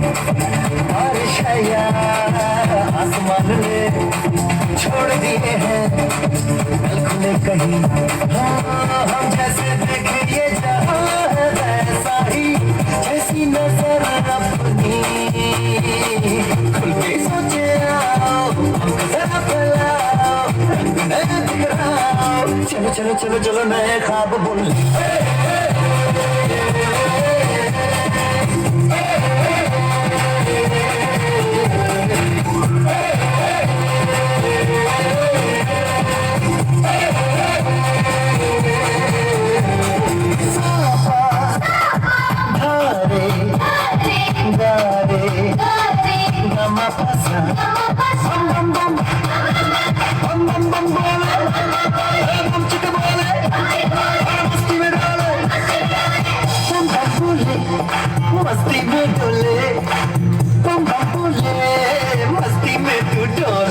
बारिश है यार आसमान ने छोड़ दिए हैं कल खुले कहीं। हाँ हम जैसे देखे ये जहां है वैसा ही जैसी नजर अपनी खुल के सोचे आओ हमको जरा फैलाओ रंग नया दिखलाओ चलो चलो चलो चलो नए ख्वाब बुन मस्ती में डोले बम बम बोले मस्ती में तू डोले